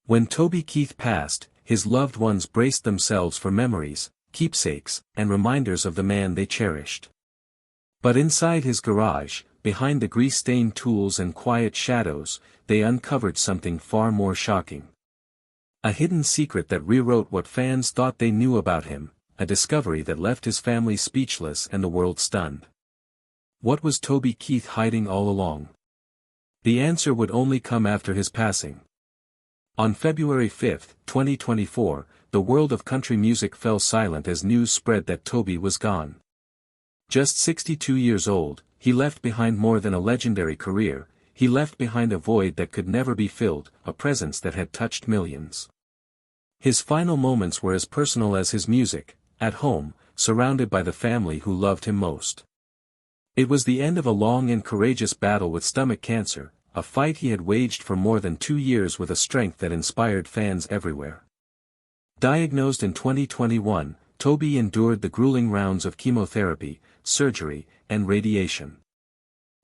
When Toby Keith passed, his loved ones braced themselves for memories, keepsakes, and reminders of the man they cherished. But inside his garage, behind the grease-stained tools and quiet shadows, they uncovered something far more shocking. A hidden secret that rewrote what fans thought they knew about him, a discovery that left his family speechless and the world stunned. What was Toby Keith hiding all along? The answer would only come after his passing. On February 5, 2024, the world of country music fell silent as news spread that Toby was gone. Just 62 years old, he left behind more than a legendary career. He left behind a void that could never be filled, a presence that had touched millions. His final moments were as personal as his music, at home, surrounded by the family who loved him most. It was the end of a long and courageous battle with stomach cancer, a fight he had waged for more than 2 years with a strength that inspired fans everywhere. Diagnosed in 2021, Toby endured the grueling rounds of chemotherapy, surgery, and radiation.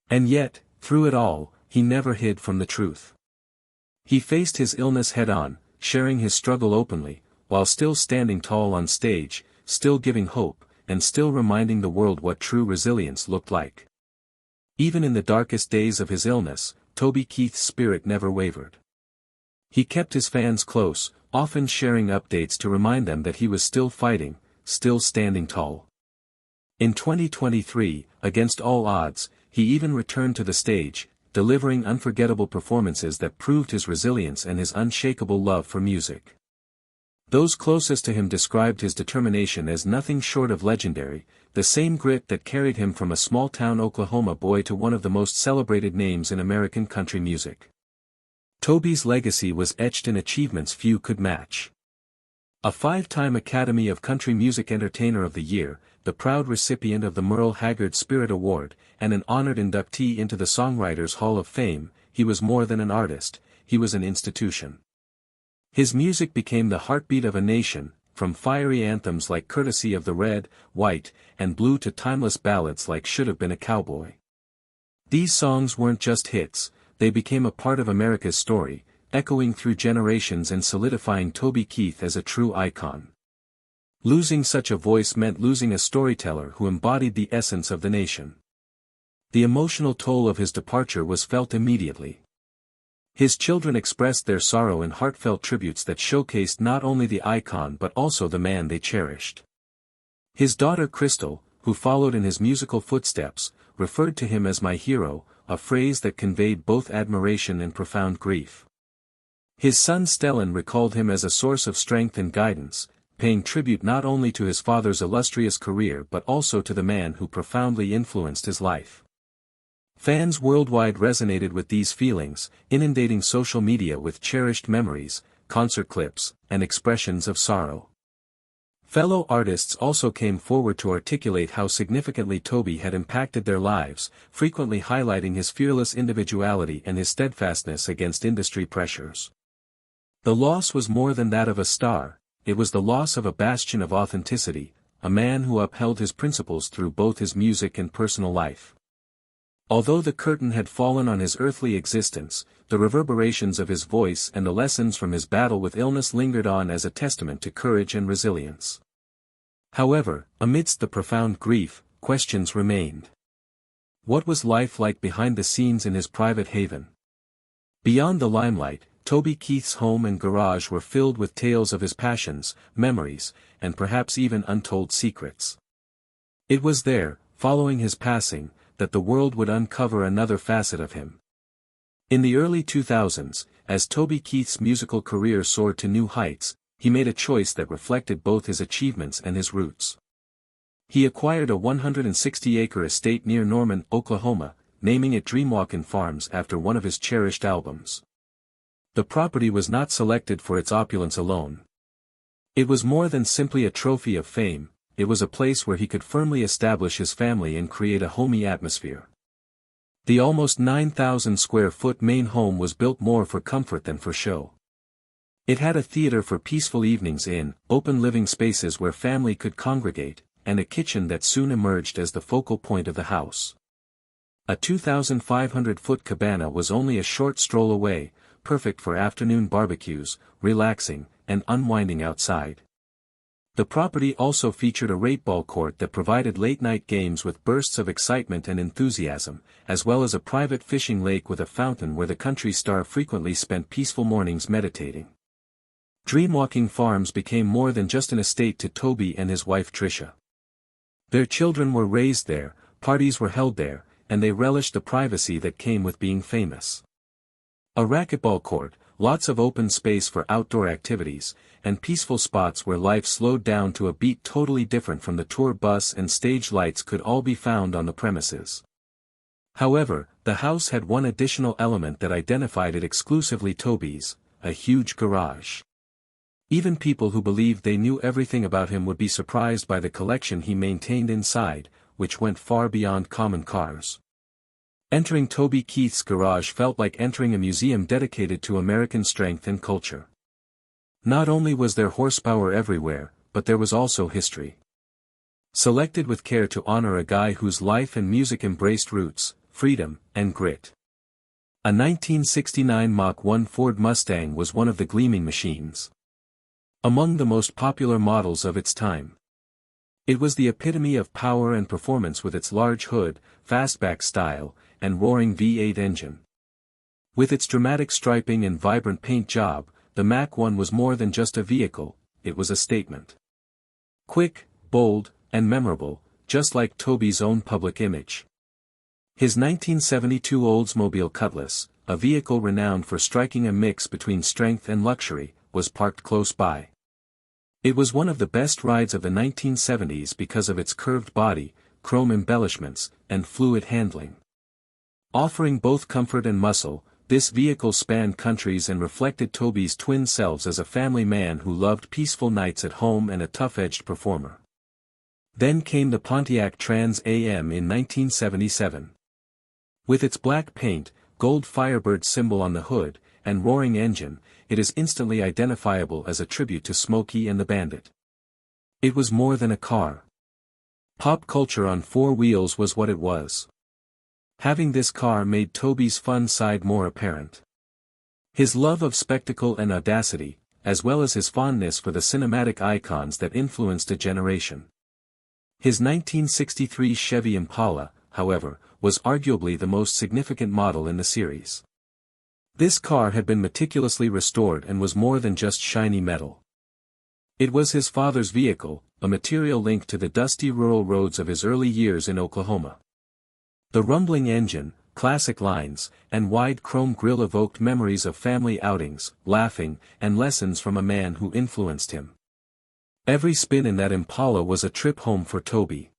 And yet, through it all, he never hid from the truth. He faced his illness head-on, sharing his struggle openly, while still standing tall on stage, still giving hope, and still reminding the world what true resilience looked like. Even in the darkest days of his illness, Toby Keith's spirit never wavered. He kept his fans close, often sharing updates to remind them that he was still fighting, still standing tall. In 2023, against all odds, he even returned to the stage, delivering unforgettable performances that proved his resilience and his unshakable love for music. Those closest to him described his determination as nothing short of legendary, the same grit that carried him from a small-town Oklahoma boy to one of the most celebrated names in American country music. Toby's legacy was etched in achievements few could match. A 5-time Academy of Country Music Entertainer of the Year, the proud recipient of the Merle Haggard Spirit Award, and an honored inductee into the Songwriters Hall of Fame, he was more than an artist, he was an institution. His music became the heartbeat of a nation, from fiery anthems like Courtesy of the Red, White, and Blue to timeless ballads like Should Have Been a Cowboy. These songs weren't just hits, they became a part of America's story, echoing through generations and solidifying Toby Keith as a true icon. Losing such a voice meant losing a storyteller who embodied the essence of the nation. The emotional toll of his departure was felt immediately. His children expressed their sorrow in heartfelt tributes that showcased not only the icon but also the man they cherished. His daughter Crystal, who followed in his musical footsteps, referred to him as my hero, a phrase that conveyed both admiration and profound grief. His son Stellan recalled him as a source of strength and guidance, paying tribute not only to his father's illustrious career but also to the man who profoundly influenced his life. Fans worldwide resonated with these feelings, inundating social media with cherished memories, concert clips, and expressions of sorrow. Fellow artists also came forward to articulate how significantly Toby had impacted their lives, frequently highlighting his fearless individuality and his steadfastness against industry pressures. The loss was more than that of a star, it was the loss of a bastion of authenticity, a man who upheld his principles through both his music and personal life. Although the curtain had fallen on his earthly existence, the reverberations of his voice and the lessons from his battle with illness lingered on as a testament to courage and resilience. However, amidst the profound grief, questions remained. What was life like behind the scenes in his private haven? Beyond the limelight, Toby Keith's home and garage were filled with tales of his passions, memories, and perhaps even untold secrets. It was there, following his passing, that the world would uncover another facet of him. In the early 2000s, as Toby Keith's musical career soared to new heights, he made a choice that reflected both his achievements and his roots. He acquired a 160-acre estate near Norman, Oklahoma, naming it Dreamwalkin' Farms after one of his cherished albums. The property was not selected for its opulence alone. It was more than simply a trophy of fame, it was a place where he could firmly establish his family and create a homey atmosphere. The almost 9,000-square-foot main home was built more for comfort than for show. It had a theater for peaceful evenings in, open living spaces where family could congregate, and a kitchen that soon emerged as the focal point of the house. A 2,500-foot cabana was only a short stroll away, perfect for afternoon barbecues, relaxing, and unwinding outside. The property also featured a rateball court that provided late-night games with bursts of excitement and enthusiasm, as well as a private fishing lake with a fountain where the country star frequently spent peaceful mornings meditating. Dreamwalking Farms became more than just an estate to Toby and his wife Tricia. Their children were raised there, parties were held there, and they relished the privacy that came with being famous. A racquetball court, lots of open space for outdoor activities, and peaceful spots where life slowed down to a beat totally different from the tour bus and stage lights could all be found on the premises. However, the house had one additional element that identified it exclusively Toby's: a huge garage. Even people who believed they knew everything about him would be surprised by the collection he maintained inside, which went far beyond common cars. Entering Toby Keith's garage felt like entering a museum dedicated to American strength and culture. Not only was there horsepower everywhere, but there was also history. Selected with care to honor a guy whose life and music embraced roots, freedom, and grit. A 1969 Mach 1 Ford Mustang was one of the gleaming machines. Among the most popular models of its time. It was the epitome of power and performance with its large hood, fastback style, and roaring V8 engine. With its dramatic striping and vibrant paint job, the Mach 1 was more than just a vehicle, it was a statement. Quick, bold, and memorable, just like Toby's own public image. His 1972 Oldsmobile Cutlass, a vehicle renowned for striking a mix between strength and luxury, was parked close by. It was one of the best rides of the 1970s because of its curved body, chrome embellishments, and fluid handling. Offering both comfort and muscle, this vehicle spanned countries and reflected Toby's twin selves as a family man who loved peaceful nights at home and a tough-edged performer. Then came the Pontiac Trans Am in 1977. With its black paint, gold Firebird symbol on the hood, and roaring engine, it is instantly identifiable as a tribute to Smokey and the Bandit. It was more than a car. Pop culture on four wheels was what it was. Having this car made Toby's fun side more apparent. His love of spectacle and audacity, as well as his fondness for the cinematic icons that influenced a generation. His 1963 Chevy Impala, however, was arguably the most significant model in the series. This car had been meticulously restored and was more than just shiny metal. It was his father's vehicle, a material link to the dusty rural roads of his early years in Oklahoma. The rumbling engine, classic lines, and wide chrome grille evoked memories of family outings, laughing, and lessons from a man who influenced him. Every spin in that Impala was a trip home for Toby.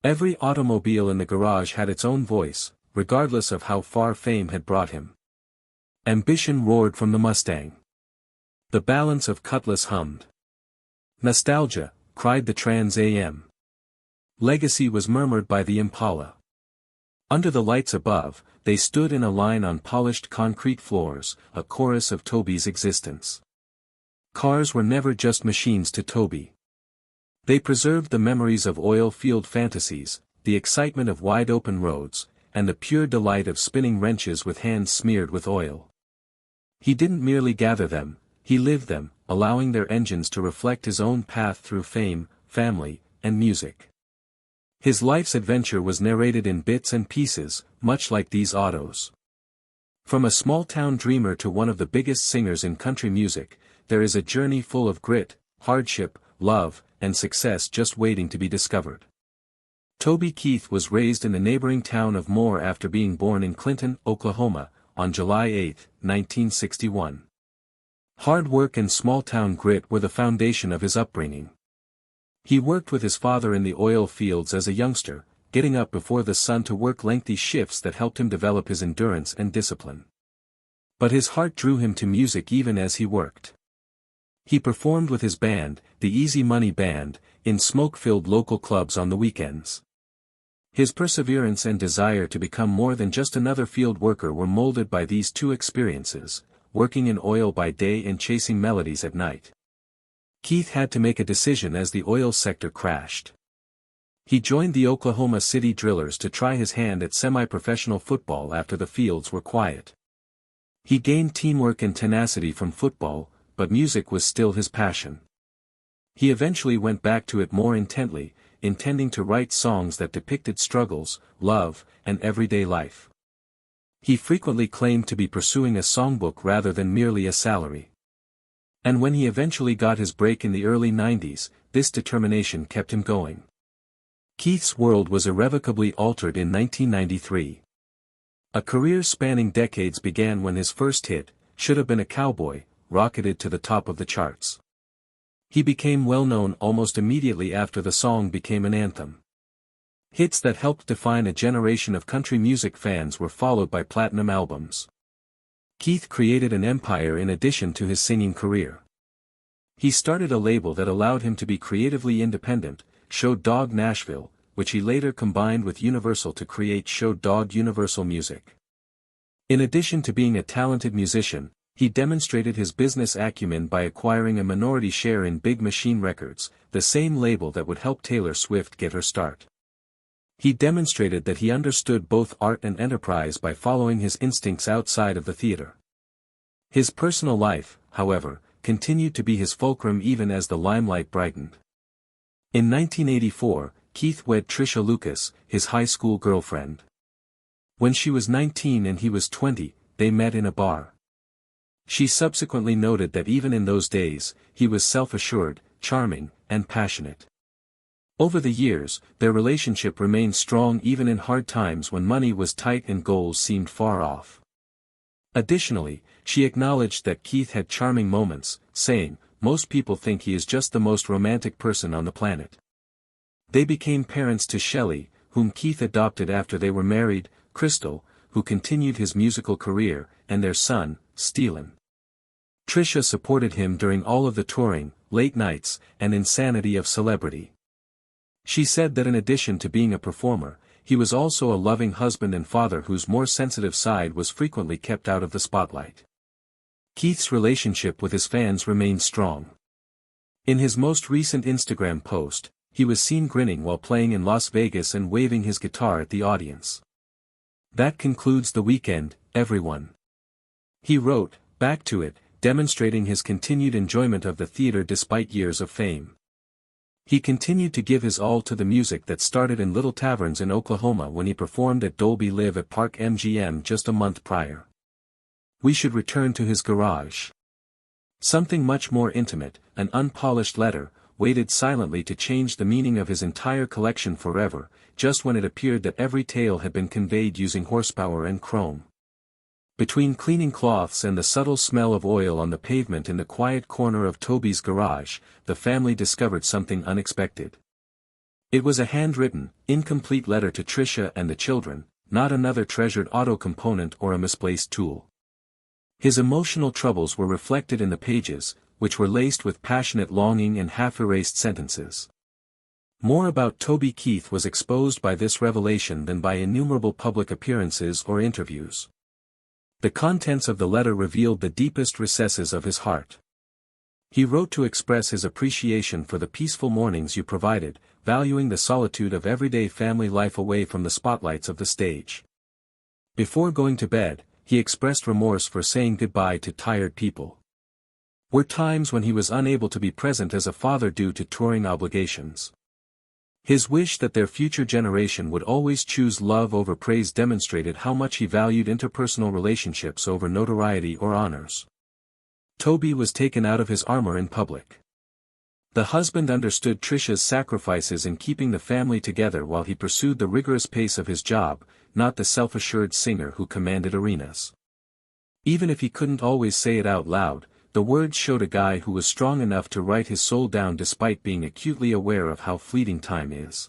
Every automobile in the garage had its own voice, regardless of how far fame had brought him. Ambition roared from the Mustang. The balance of Cutlass hummed. Nostalgia, cried the Trans Am. Legacy was murmured by the Impala. Under the lights above, they stood in a line on polished concrete floors, a chorus of Toby's existence. Cars were never just machines to Toby. They preserved the memories of oil-field fantasies, the excitement of wide-open roads, and the pure delight of spinning wrenches with hands smeared with oil. He didn't merely gather them, he lived them, allowing their engines to reflect his own path through fame, family, and music. His life's adventure was narrated in bits and pieces, much like these autos. From a small-town dreamer to one of the biggest singers in country music, there is a journey full of grit, hardship, love, and success just waiting to be discovered. Toby Keith was raised in the neighboring town of Moore after being born in Clinton, Oklahoma, on July 8, 1961. Hard work and small-town grit were the foundation of his upbringing. He worked with his father in the oil fields as a youngster, getting up before the sun to work lengthy shifts that helped him develop his endurance and discipline. But his heart drew him to music even as he worked. He performed with his band, the Easy Money Band, in smoke-filled local clubs on the weekends. His perseverance and desire to become more than just another field worker were molded by these two experiences, working in oil by day and chasing melodies at night. Keith had to make a decision as the oil sector crashed. He joined the Oklahoma City Drillers to try his hand at semi-professional football after the fields were quiet. He gained teamwork and tenacity from football, but music was still his passion. He eventually went back to it more intently, intending to write songs that depicted struggles, love, and everyday life. He frequently claimed to be pursuing a songbook rather than merely a salary. And when he eventually got his break in the early 90s, this determination kept him going. Keith's world was irrevocably altered in 1993. A career spanning decades began when his first hit, Should Have Been a Cowboy, rocketed to the top of the charts. He became well known almost immediately after the song became an anthem. Hits that helped define a generation of country music fans were followed by platinum albums. Keith created an empire in addition to his singing career. He started a label that allowed him to be creatively independent, Show Dog Nashville, which he later combined with Universal to create Show Dog Universal Music. In addition to being a talented musician, he demonstrated his business acumen by acquiring a minority share in Big Machine Records, the same label that would help Taylor Swift get her start. He demonstrated that he understood both art and enterprise by following his instincts outside of the theater. His personal life, however, continued to be his fulcrum even as the limelight brightened. In 1984, Keith wed Trisha Lucas, his high school girlfriend. When she was 19 and he was 20, they met in a bar. She subsequently noted that even in those days, he was self-assured, charming, and passionate. Over the years, their relationship remained strong even in hard times when money was tight and goals seemed far off. Additionally, she acknowledged that Keith had charming moments, saying, "Most people think he is just the most romantic person on the planet." They became parents to Shelley, whom Keith adopted after they were married, Crystal, who continued his musical career, and their son, Steelen. Trisha supported him during all of the touring, late nights, and insanity of celebrity. She said that in addition to being a performer, he was also a loving husband and father whose more sensitive side was frequently kept out of the spotlight. Keith's relationship with his fans remained strong. In his most recent Instagram post, he was seen grinning while playing in Las Vegas and waving his guitar at the audience. "That concludes the weekend, everyone," he wrote, back to it, demonstrating his continued enjoyment of the theater despite years of fame. He continued to give his all to the music that started in little taverns in Oklahoma when he performed at Dolby Live at Park MGM just a month prior. We should return to his garage. Something much more intimate, an unpolished letter, waited silently to change the meaning of his entire collection forever, just when it appeared that every tale had been conveyed using horsepower and chrome. Between cleaning cloths and the subtle smell of oil on the pavement in the quiet corner of Toby's garage, the family discovered something unexpected. It was a handwritten, incomplete letter to Trisha and the children, not another treasured auto component or a misplaced tool. His emotional troubles were reflected in the pages, which were laced with passionate longing and half-erased sentences. More about Toby Keith was exposed by this revelation than by innumerable public appearances or interviews. The contents of the letter revealed the deepest recesses of his heart. He wrote to express his appreciation for the peaceful mornings you provided, valuing the solitude of everyday family life away from the spotlights of the stage. Before going to bed, he expressed remorse for saying goodbye to tired people. Were times when he was unable to be present as a father due to touring obligations. His wish that their future generation would always choose love over praise demonstrated how much he valued interpersonal relationships over notoriety or honors. Toby was taken out of his armor in public. The husband understood Trisha's sacrifices in keeping the family together while he pursued the rigorous pace of his job, not the self-assured singer who commanded arenas. Even if he couldn't always say it out loud, the words showed a guy who was strong enough to write his soul down despite being acutely aware of how fleeting time is.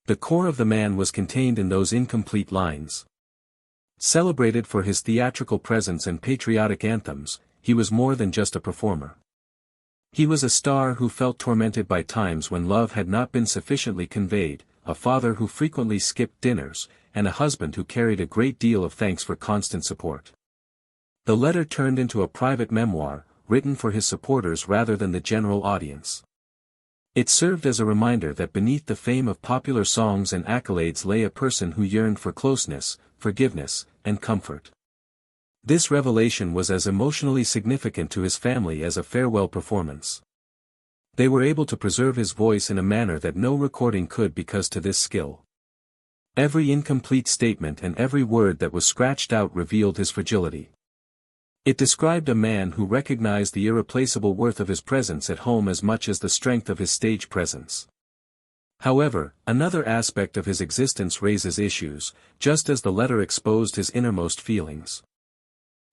The core of the man was contained in those incomplete lines. Celebrated for his theatrical presence and patriotic anthems, he was more than just a performer. He was a star who felt tormented by times when love had not been sufficiently conveyed, a father who frequently skipped dinners, and a husband who carried a great deal of thanks for constant support. The letter turned into a private memoir, written for his supporters rather than the general audience. It served as a reminder that beneath the fame of popular songs and accolades lay a person who yearned for closeness, forgiveness, and comfort. This revelation was as emotionally significant to his family as a farewell performance. They were able to preserve his voice in a manner that no recording could because to this skill. Every incomplete statement and every word that was scratched out revealed his fragility. It described a man who recognized the irreplaceable worth of his presence at home as much as the strength of his stage presence. However, another aspect of his existence raises issues, just as the letter exposed his innermost feelings.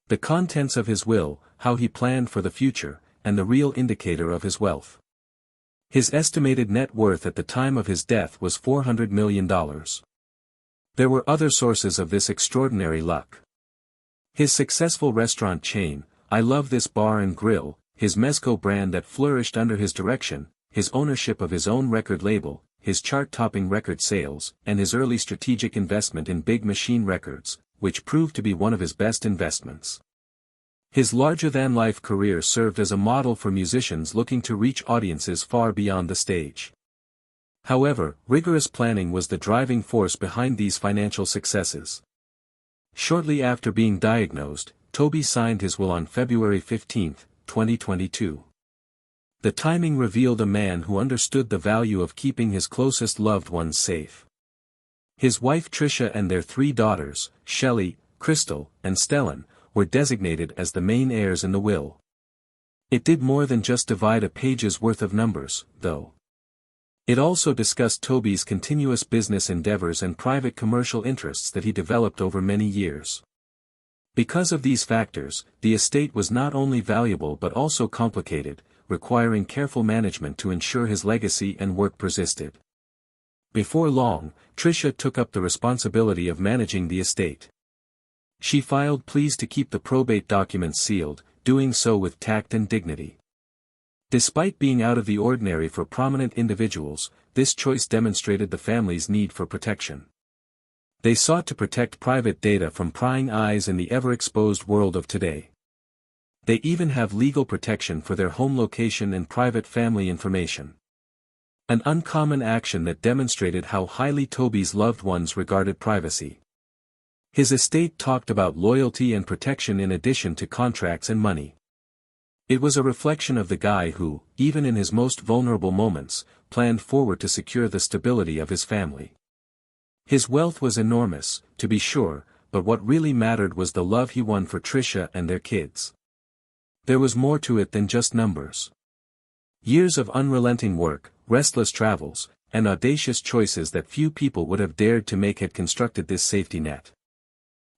The contents of his will, how he planned for the future, and the real indicator of his wealth. His estimated net worth at the time of his death was $400 million. There were other sources of this extraordinary luck. His successful restaurant chain, I Love This Bar and Grill, his mezco brand that flourished under his direction, his ownership of his own record label, his chart-topping record sales, and his early strategic investment in Big Machine Records, which proved to be one of his best investments. His larger-than-life career served as a model for musicians looking to reach audiences far beyond the stage. However, rigorous planning was the driving force behind these financial successes. Shortly after being diagnosed, Toby signed his will on February 15, 2022. The timing revealed a man who understood the value of keeping his closest loved ones safe. His wife Tricia and their 3 daughters, Shelley, Crystal, and Stellan, were designated as the main heirs in the will. It did more than just divide a page's worth of numbers, though. It also discussed Toby's continuous business endeavors and private commercial interests that he developed over many years. Because of these factors, the estate was not only valuable but also complicated, requiring careful management to ensure his legacy and work persisted. Before long, Tricia took up the responsibility of managing the estate. She filed pleas to keep the probate documents sealed, doing so with tact and dignity. Despite being out of the ordinary for prominent individuals, this choice demonstrated the family's need for protection. They sought to protect private data from prying eyes in the ever-exposed world of today. They even have legal protection for their home location and private family information. An uncommon action that demonstrated how highly Toby's loved ones regarded privacy. His estate talked about loyalty and protection in addition to contracts and money. It was a reflection of the guy who, even in his most vulnerable moments, planned forward to secure the stability of his family. His wealth was enormous, to be sure, but what really mattered was the love he won for Tricia and their kids. There was more to it than just numbers. Years of unrelenting work, restless travels, and audacious choices that few people would have dared to make had constructed this safety net.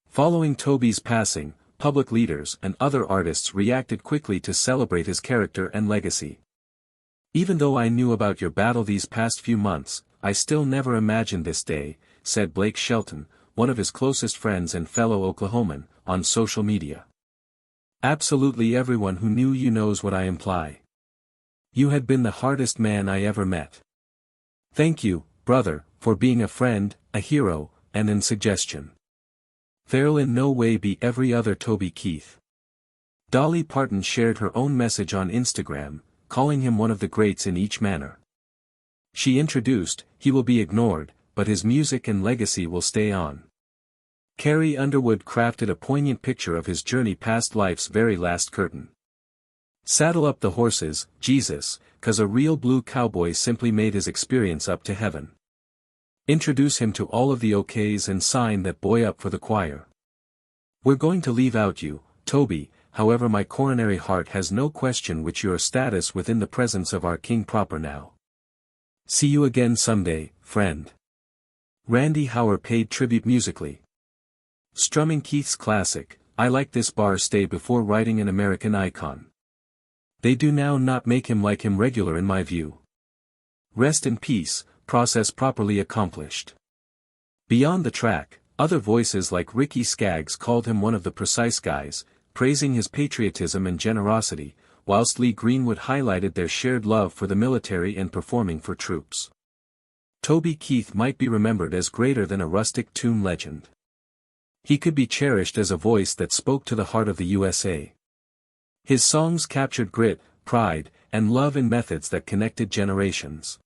Following Toby's passing, public leaders and other artists reacted quickly to celebrate his character and legacy. "Even though I knew about your battle these past few months, I still never imagined this day," said Blake Shelton, one of his closest friends and fellow Oklahoman, on social media. "Absolutely everyone who knew you knows what I imply. You had been the hardest man I ever met. Thank you, brother, for being a friend, a hero, and an suggestion. There'll in no way be every other Toby Keith." Dolly Parton shared her own message on Instagram, calling him one of the greats in each manner. She introduced, "He will be ignored, but his music and legacy will stay on." Carrie Underwood crafted a poignant picture of his journey past life's very last curtain. "Saddle up the horses, Jesus, 'cause a real blue cowboy simply made his experience up to heaven. Introduce him to all of the OKs and sign that boy up for the choir. We're going to leave out you, Toby, however my coronary heart has no question which your status within the presence of our king proper now. See you again someday, friend." Randy Hauer paid tribute musically. Strumming Keith's classic, "I Like This Bar Stay" before writing an American icon. They do now not make him like him regular in my view. Rest in peace, process properly accomplished. Beyond the track, other voices like Ricky Skaggs called him one of the precise guys, praising his patriotism and generosity, whilst Lee Greenwood highlighted their shared love for the military and performing for troops. Toby Keith might be remembered as greater than a rustic tune legend. He could be cherished as a voice that spoke to the heart of the USA. His songs captured grit, pride, and love in methods that connected generations.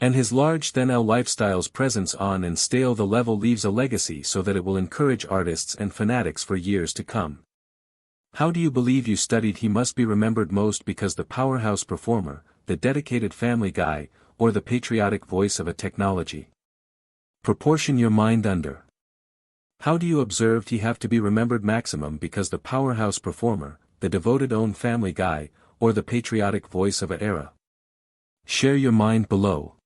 And his large then L lifestyle's presence on and stale the level leaves a legacy so that it will encourage artists and fanatics for years to come. How do you believe you studied? He must be remembered most because the powerhouse performer, the dedicated family guy, or the patriotic voice of a technology. Proportion your mind under. How do you observed he have to be remembered? Maximum because the powerhouse performer, the devoted own family guy, or the patriotic voice of a era. Share your mind below.